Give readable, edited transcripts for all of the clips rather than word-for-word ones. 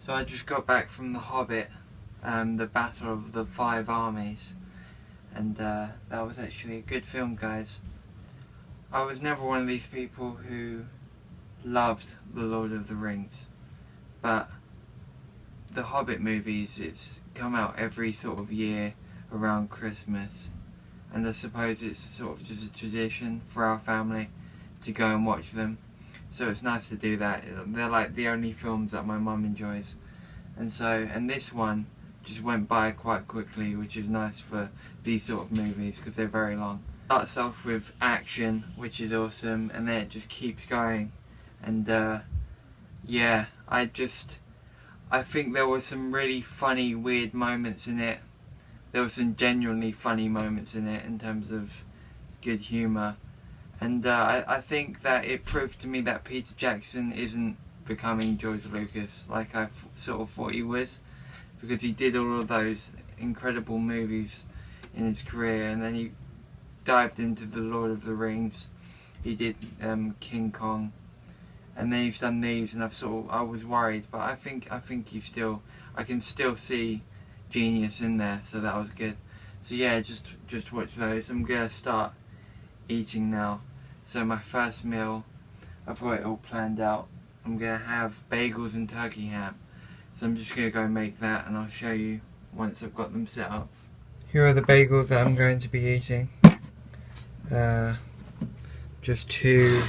So I just got back from The Hobbit, the Battle of the Five Armies, and that was actually a good film, guys. I was never one of these people who loved The Lord of the Rings, but the Hobbit movies, it's come out every sort of year around Christmas, and I suppose it's sort of just a tradition for our family to go and watch them. So it's nice to do that. They're like the only films that my mum enjoys. And this one just went by quite quickly, which is nice for these sort of movies because they're very long. Starts off with action, which is awesome, and then it just keeps going. And yeah, I think there were some really funny, weird moments in it. There were some genuinely funny moments in it in terms of good humour. And I think that it proved to me that Peter Jackson isn't becoming George Lucas like I sort of thought he was, because he did all of those incredible movies in his career, and then he dived into The Lord of the Rings. He did King Kong, and then he's done these, and I was worried, but I think I can still see genius in there, so that was good. So yeah, just watch those. I'm gonna start eating now. So my first meal, I've got it all planned out. I'm gonna have bagels and turkey ham. So I'm just gonna go make that, and I'll show you once I've got them set up. Here are the bagels that I'm going to be eating. Just two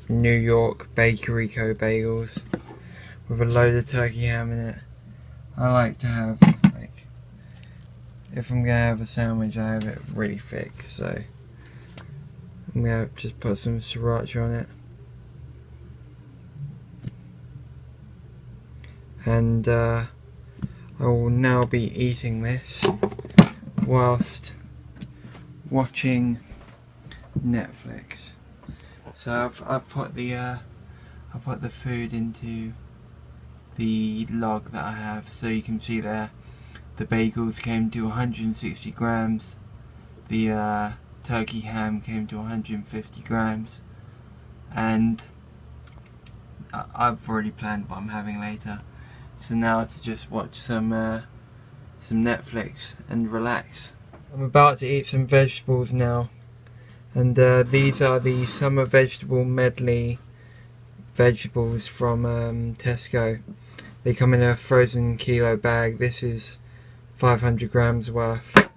New York Bakery Co bagels with a load of turkey ham in it. I like to have, like, if I'm gonna have a sandwich, I have it really thick, so I'm gonna just put some sriracha on it. And I will now be eating this whilst watching Netflix. So I've put the food into the log that I have, so you can see there the bagels came to 160 grams, the turkey ham came to 150 grams, and I've already planned what I'm having later. So now it's just watch some Netflix and relax. I'm about to eat some vegetables now, and these are the summer vegetable medley vegetables from Tesco. They come in a frozen kilo bag. This is 500 grams worth,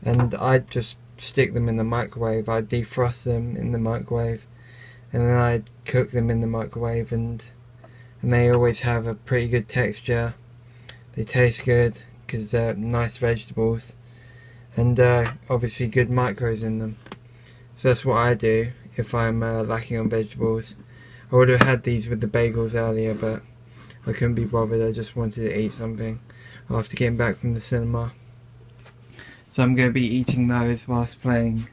and I just stick them in the microwave. I defrost them in the microwave, and then I cook them in the microwave, and they always have a pretty good texture. They taste good because they're nice vegetables, and obviously good micros in them. So that's what I do if I'm lacking on vegetables. I would have had these with the bagels earlier, but I couldn't be bothered. I just wanted to eat something after getting back from the cinema. So I'm going to be eating those whilst playing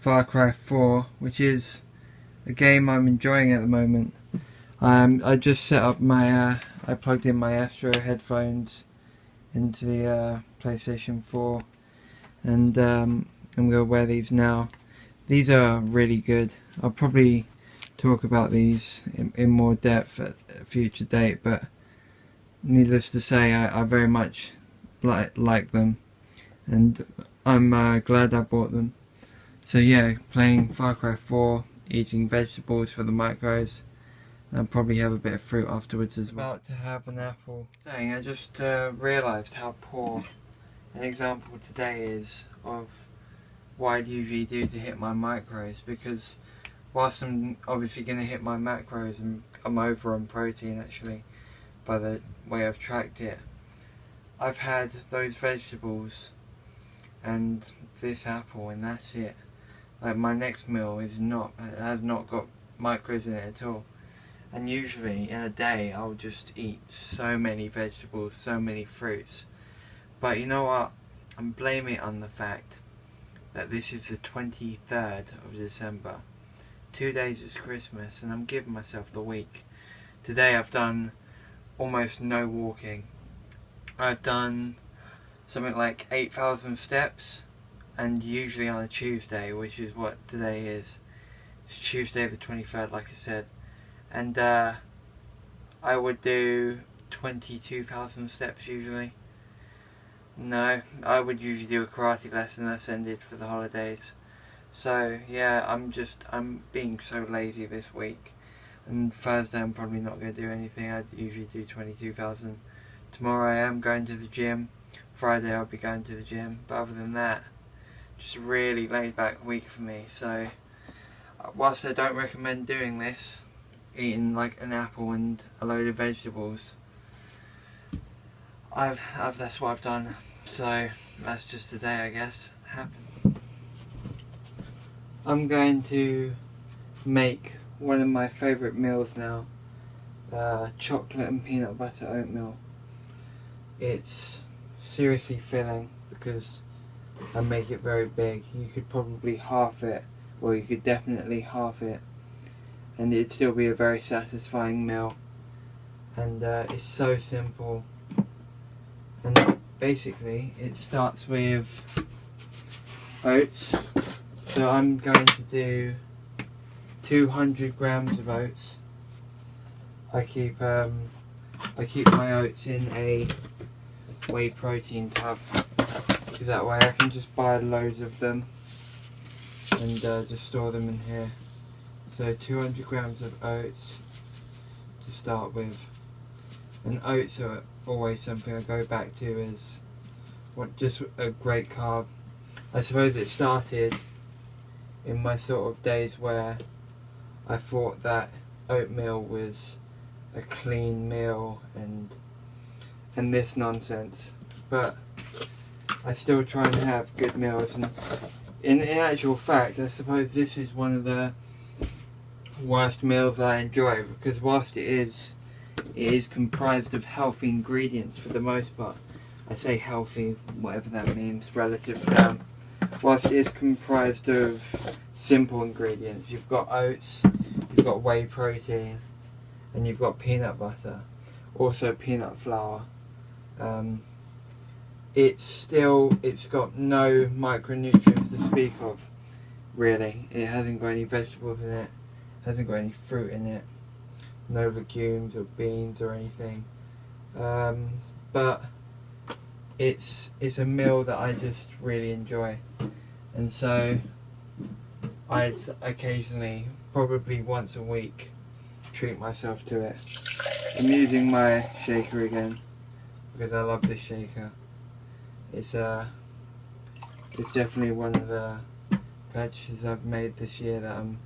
Far Cry 4, which is a game I'm enjoying at the moment. I just set up my, I plugged in my Astro headphones into the PlayStation 4, and I'm going to wear these now. These are really good. I'll probably talk about these in more depth at a future date, but needless to say, I very much like them, and I'm glad I bought them. So yeah, playing Far Cry 4, eating vegetables for the macros, and I'll probably have a bit of fruit afterwards as well. About to have an apple. I just realised how poor an example today is of what I'd usually do to hit my macros, because whilst I'm obviously going to hit my macros, and I'm over on protein actually by the way I've tracked it, I've had those vegetables and this apple, and that's it. Like, my next meal has not got macros in it at all. And usually in a day I'll just eat so many vegetables, so many fruits. But you know what? I'm blaming it on the fact that this is the 23rd of December. 2 days is Christmas, and I'm giving myself the week. Today I've done almost no walking. I've done something like 8,000 steps, and usually on a Tuesday, which is what today is. It's Tuesday the 23rd, like I said. And I would do 22,000 steps usually. No, I would usually do a karate lesson that's ended for the holidays. So yeah, I'm being so lazy this week. And Thursday I'm probably not going to do anything. I usually do 22,000. Tomorrow I am going to the gym. Friday I'll be going to the gym. But other than that, just a really laid back week for me. So whilst I don't recommend doing this, eating like an apple and a load of vegetables, that's what I've done. So that's just today, I guess. I'm going to make one of my favourite meals now, chocolate and peanut butter oatmeal. It's seriously filling because I make it very big. You could probably half it, or you could definitely half it, and it'd still be a very satisfying meal. And it's so simple. And basically it starts with oats. So I'm going to do 200 grams of oats. I keep my oats in a whey protein tub, because that way I can just buy loads of them and just store them in here. So 200 grams of oats to start with. And oats are always something I go back to as just a great carb. I suppose it started in my sort of days where I thought that oatmeal was a clean meal and this nonsense, but I still try and have good meals, and in actual fact I suppose this is one of the worst meals I enjoy, because whilst it is comprised of healthy ingredients for the most part. I say healthy, whatever that means, relative term. Whilst it is comprised of simple ingredients, you've got oats, you've got whey protein, and you've got peanut butter, also peanut flour. It's got no micronutrients to speak of, really. It hasn't got any vegetables in it, hasn't got any fruit in it, no legumes or beans or anything. But it's a meal that I just really enjoy, and so I'd occasionally, probably once a week, treat myself to it. I'm using my shaker again because I love this shaker. It's definitely one of the purchases I've made this year that I'm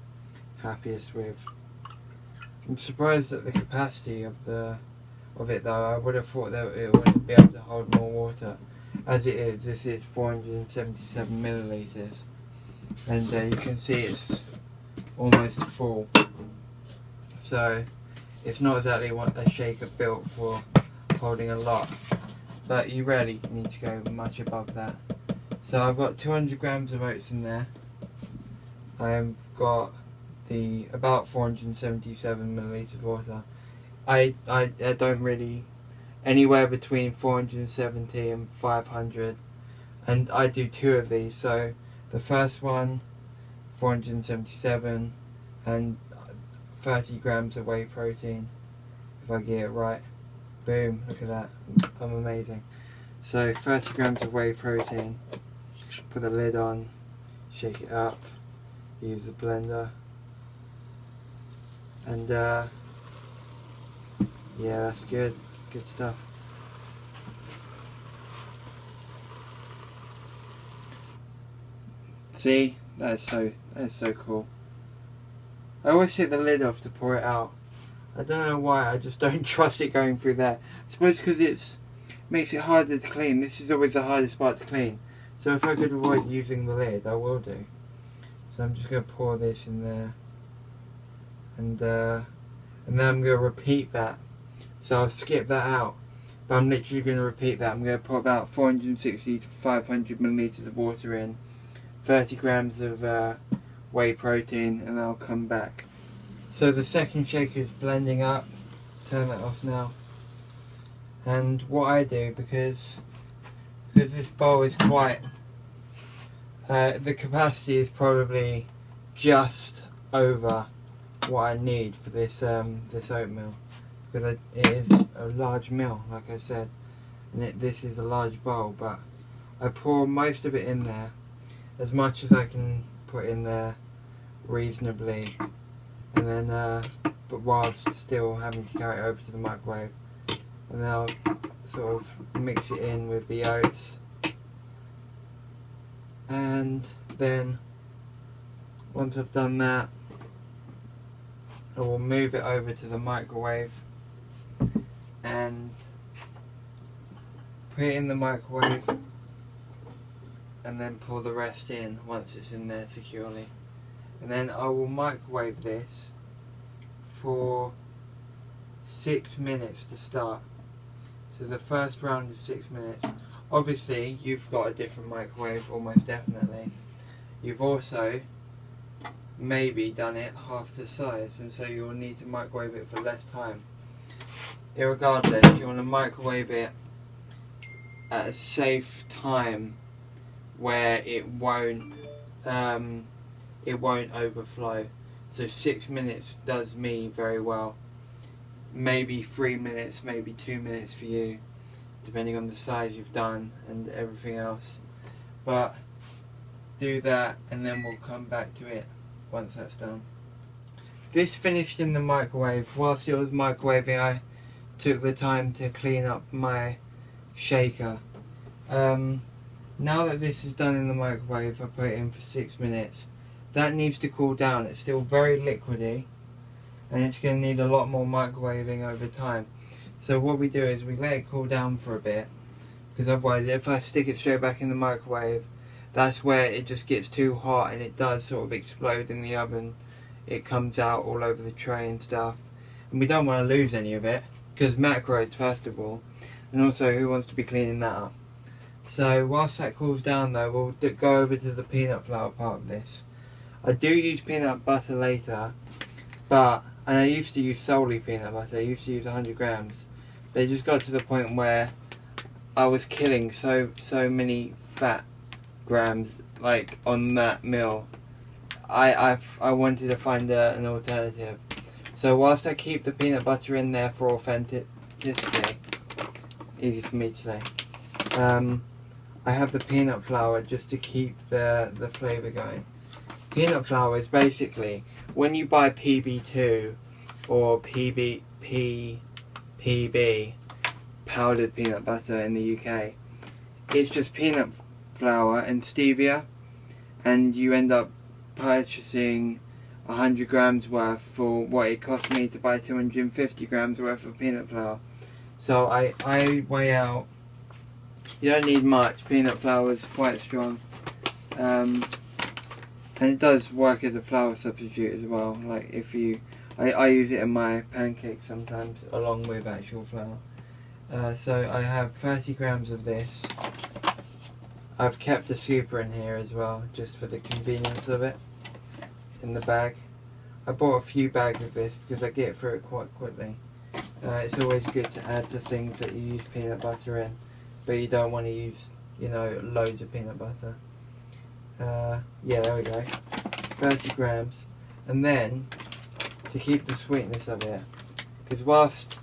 happiest with. I'm surprised at the capacity of it though. I would have thought that it wouldn't be able to hold more water. As it is, this is 477 millilitres, and you can see it's almost full. So it's not exactly what a shaker built for holding a lot, but you rarely need to go much above that. So I've got 200 grams of oats in there. I've got about 477 millilitres of water. I don't really, anywhere between 470 and 500, and I do two of these. So the first one, 477, and 30 grams of whey protein, if I get it right. Boom, look at that, I'm amazing. So 30 grams of whey protein, put the lid on, shake it up, use the blender, and yeah, that's good stuff. See, that is so cool. I always take the lid off to pour it out. I don't know why, I just don't trust it going through there. I suppose because it makes it harder to clean. This is always the hardest part to clean. So if I could avoid using the lid, I will do. So I'm just going to pour this in there. And then I'm going to repeat that. So I'll skip that out. But I'm literally going to repeat that. I'm going to put about 460 to 500 millilitres of water in. 30 grams of whey protein, and I'll come back. So the second shaker is blending up. Turn that off now. And what I do, because this bowl is quite, the capacity is probably just over what I need for this this oatmeal. because it is a large meal, like I said, and this is a large bowl, but I pour most of it in there, as much as I can put in there reasonably, and then but whilst still having to carry it over to the microwave, and then I'll sort of mix it in with the oats, and then once I've done that, I will move it over to the microwave and put it in the microwave, and then pour the rest in once it's in there securely. And then I will microwave this for 6 minutes to start. So the first round is 6 minutes. Obviously you've got a different microwave, almost definitely. You've also maybe done it half the size, and so you'll need to microwave it for less time. Irregardless, you want to microwave it at a safe time where it won't overflow. So 6 minutes does me very well. Maybe 3 minutes, maybe 2 minutes for you, depending on the size you've done and everything else. But do that, and then we'll come back to it once that's done. This finished in the microwave. Whilst it was microwaving, I took the time to clean up my shaker. Now that this is done in the microwave, I put it in for 6 minutes. That needs to cool down. It's still very liquidy, and it's going to need a lot more microwaving over time. So what we do is we let it cool down for a bit, because otherwise if I stick it straight back in the microwave, that's where it just gets too hot and it does sort of explode in the oven. It comes out all over the tray and stuff, and we don't want to lose any of it, because macros first of all, and also who wants to be cleaning that up. So whilst that cools down though, we'll go over to the peanut flour part of this. I do use peanut butter later, and I used to use solely peanut butter. I used to use 100 grams, but it just got to the point where I was killing so many fat grams like on that meal. I wanted to find an alternative. So whilst I keep the peanut butter in there for authenticity, easy for me to say, I have the peanut flour just to keep the flavour going. Peanut flour is basically, when you buy PB2 or PB, powdered peanut butter in the UK, it's just peanut flour and stevia, and you end up purchasing 100 grams worth for what it cost me to buy 250 grams worth of peanut flour. So I weigh out, you don't need much. Peanut flour is quite strong, and it does work as a flour substitute as well. Like if you, I use it in my pancakes sometimes along with actual flour. So I have 30 grams of this. I've kept a scooper in here as well, just for the convenience of it, in the bag. I bought a few bags of this because I get through it quite quickly. It's always good to add the things that you use peanut butter in, but you don't want to use, you know, loads of peanut butter. Yeah, there we go. 30 grams. And then, to keep the sweetness of it, because whilst,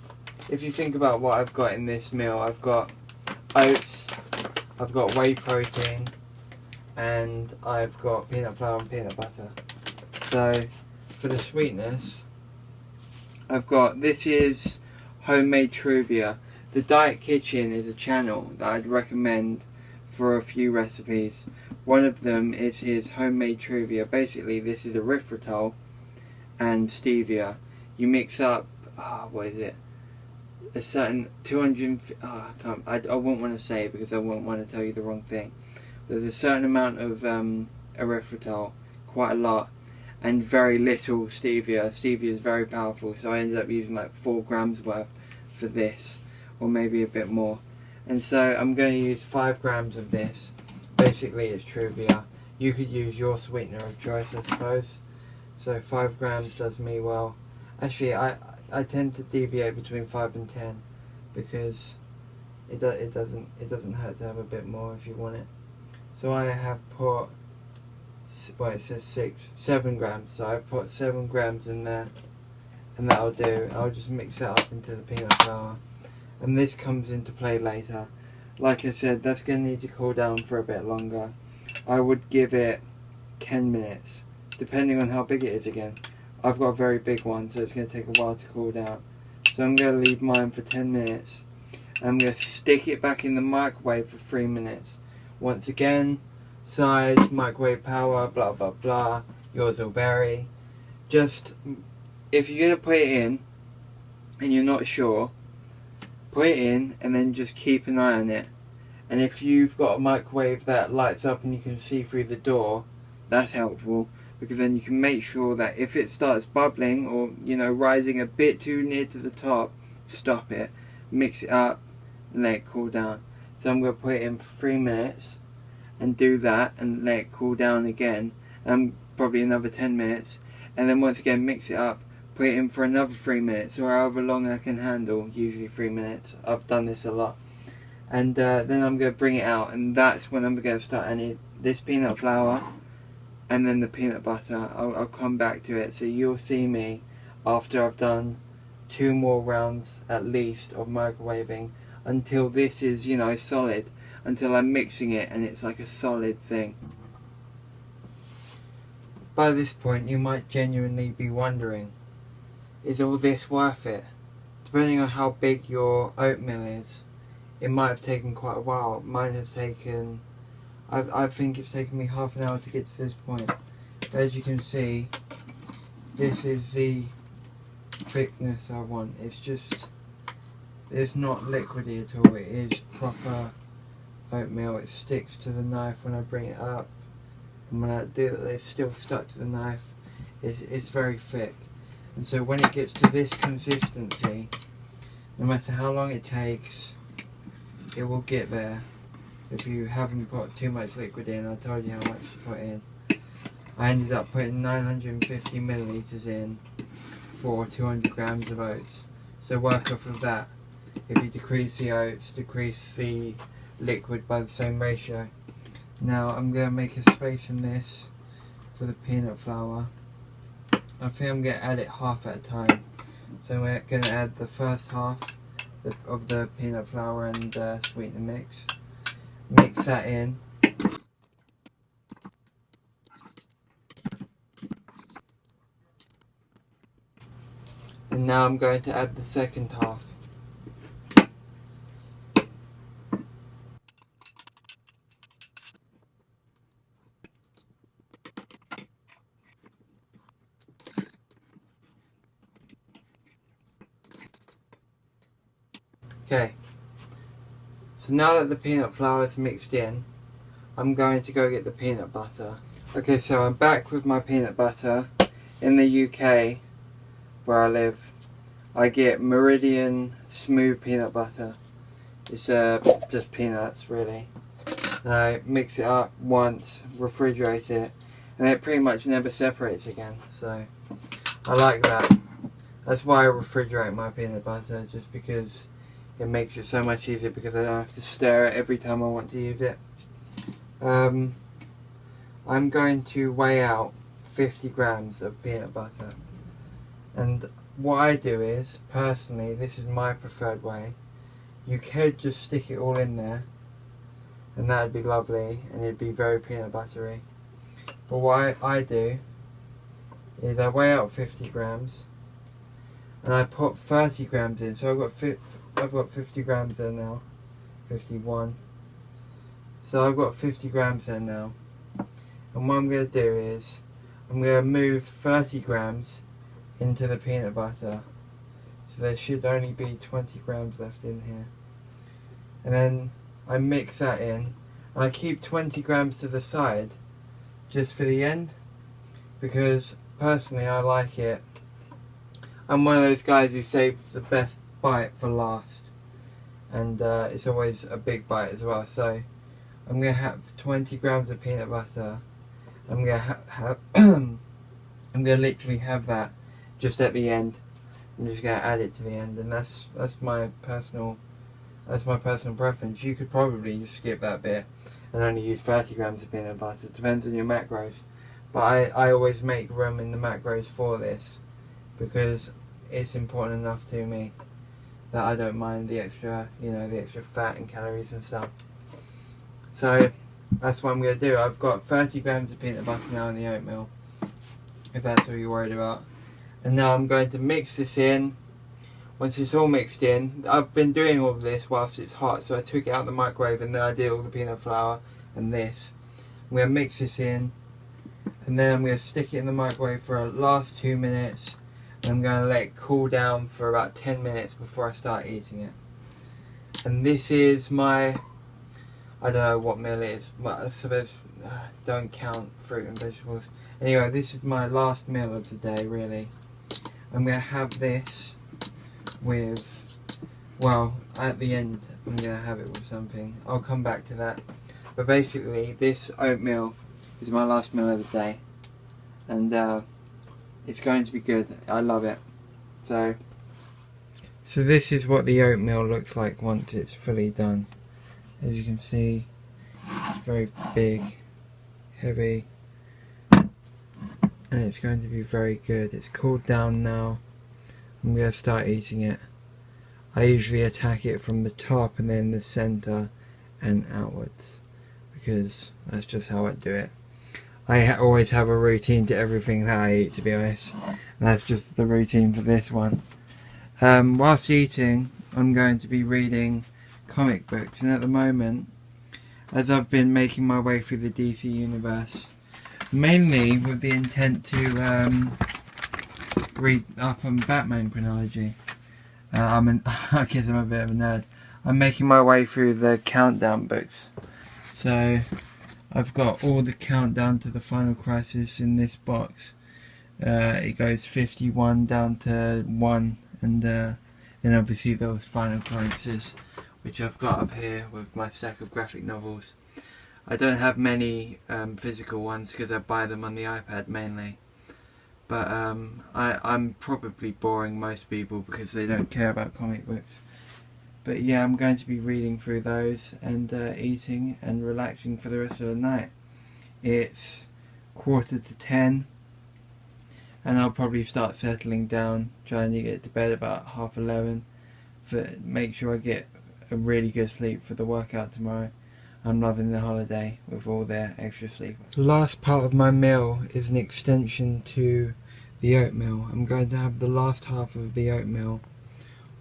if you think about what I've got in this meal, I've got oats, I've got whey protein, and I've got peanut flour and peanut butter. So, for the sweetness, I've got, this is Homemade Truvia. The Diet Kitchen is a channel that I'd recommend for a few recipes. One of them is his Homemade Truvia. Basically, this is erythritol and stevia. You mix up, what is it? A certain 200. I wouldn't want to say it because I wouldn't want to tell you the wrong thing. There's a certain amount of erythritol, quite a lot, and very little stevia. Stevia is very powerful, so I ended up using like 4 grams worth for this, or maybe a bit more. And so I'm going to use 5 grams of this. Basically it's Truvia. You could use your sweetener of choice, I suppose. So 5 grams does me well. Actually, I tend to deviate between 5 and 10 because it doesn't hurt to have a bit more if you want it. So I have put, well, it says 7 grams, so I've put 7 grams in there, and that'll do. I'll just mix that up into the peanut flour, and this comes into play later. Like I said, that's going to need to cool down for a bit longer. I would give it 10 minutes, depending on how big it is again. I've got a very big one, so it's going to take a while to cool down. So I'm going to leave mine for 10 minutes. I'm going to stick it back in the microwave for 3 minutes. Once again, size, microwave power, blah blah blah. Yours will vary. Just, if you're going to put it in and you're not sure, put it in and then just keep an eye on it. And if you've got a microwave that lights up and you can see through the door, that's helpful, because then you can make sure that if it starts bubbling or, you know, rising a bit too near to the top, stop it, mix it up and let it cool down. So I'm going to put it in for 3 minutes and do that and let it cool down again, and probably another 10 minutes, and then once again mix it up, put it in for another 3 minutes, or however long I can handle, usually 3 minutes. I've done this a lot. And then I'm going to bring it out, and that's when I'm going to start adding this peanut flour and then the peanut butter. I'll come back to it, so you'll see me after I've done 2 more rounds at least of microwaving, until this is, you know, solid, until I'm mixing it and it's like a solid thing. By this point you might genuinely be wondering, is all this worth it? Depending on how big your oatmeal is, it might have taken quite a while. Mine has taken, I think it's taken me half an hour to get to this point. But as you can see, this is the thickness I want. It's just, it's not liquidy at all. It is proper oatmeal. It sticks to the knife when I bring it up, and when I do it, it's still stuck to the knife. It's very thick, and so when it gets to this consistency, no matter how long it takes, it will get there. If you haven't put too much liquid in, I told you how much to put in. I ended up putting 950 millilitres in for 200 grams of oats. So work off of that. If you decrease the oats, decrease the liquid by the same ratio. Now I'm going to make a space in this for the peanut flour. I think I'm going to add it half at a time. So we're going to add the first half of the peanut flour and sweeten the mix. Mix that in. And now I'm going to add the second half. Okay, so now that the peanut flour is mixed in, I'm going to go get the peanut butter. Okay, so I'm back with my peanut butter. In the UK, where I live, I get Meridian smooth peanut butter. It's just peanuts, really. And I mix it up once, refrigerate it, and it pretty much never separates again. So I like that. That's why I refrigerate my peanut butter, just because it makes it so much easier, because I don't have to stir it every time I want to use it. I'm going to weigh out 50 grams of peanut butter. And what I do is, personally, this is my preferred way. You could just stick it all in there, and that would be lovely, and it'd be very peanut buttery. But what I do is I weigh out 50 grams, and I put 30 grams in. So I've got 50 grams there now. 51. So I've got 50 grams there now. And what I'm going to do is, I'm going to move 30 grams into the peanut butter. So there should only be 20 grams left in here. And then I mix that in. And I keep 20 grams to the side, just for the end. Because personally I like it. I'm one of those guys who saves the best bite for last, and it's always a big bite as well. So I'm going to have 20 grams of peanut butter. I'm going to have I'm going to literally have that just at the end. I'm just going to add it to the end, and that's my personal preference. You could probably just skip that bit and only use 30 grams of peanut butter. It depends on your macros, but I always make room in the macros for this, because it's important enough to me that I don't mind the extra, the extra fat and calories and stuff. So that's what I'm going to do. I've got 30 grams of peanut butter now in the oatmeal, if that's what you're worried about. And now I'm going to mix this in. Once it's all mixed in, I've been doing all of this whilst it's hot, so I took it out of the microwave and then I did all the peanut flour and this. I'm going to mix this in, and then I'm going to stick it in the microwave for the last 2 minutes, and I'm going to let it cool down for about 10 minutes before I start eating it. And this is my, I don't know what meal it is, but I suppose don't count fruit and vegetables. Anyway, this is my last meal of the day, really. I'm going to have this with, well, at the end I'm going to have it with something. I'll come back to that. But basically, this oatmeal is my last meal of the day. And it's going to be good. I love it. So this is what the oatmeal looks like once it's fully done. As you can see, it's very big, heavy, and it's going to be very good. It's cooled down now. I'm going to start eating it. I usually attack it from the top and then the center and outwards, because that's just how I do it. I always have a routine to everything that I eat, to be honest, and that's just the routine for this one. Whilst eating, I'm going to be reading comic books, and at the moment, as I've been making my way through the DC universe, mainly with the intent to read up on Batman chronology. I guess I'm a bit of a nerd. I'm making my way through the Countdown books. So I've got all the Countdown to the Final Crisis in this box. It goes 51 down to 1, and then obviously there was Final Crisis, which I've got up here with my stack of graphic novels. I don't have many physical ones because I buy them on the iPad mainly. But I'm probably boring most people because they don't care about comic books. But yeah, I'm going to be reading through those and eating and relaxing for the rest of the night. It's 9:45 and I'll probably start settling down, trying to get to bed about 11:30, make sure I get a really good sleep for the workout tomorrow. I'm loving the holiday with all their extra sleep. The last part of my meal is an extension to the oatmeal. I'm going to have the last half of the oatmeal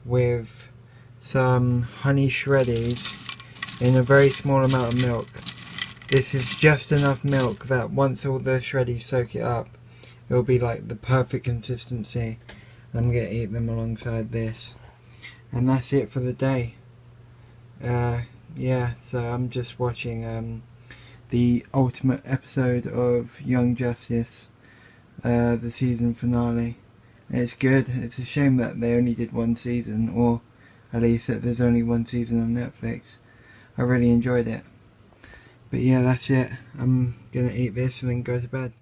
with some honey shreddies in a very small amount of milk. This is just enough milk that once all the shreddies soak it up, it'll be like the perfect consistency. I'm going to eat them alongside this. And that's it for the day. Yeah, so I'm just watching the ultimate episode of Young Justice, the season finale. And it's good. It's a shame that they only did one season, or at least that there's only one season on Netflix. I really enjoyed it. But yeah, that's it. I'm gonna eat this and then go to bed.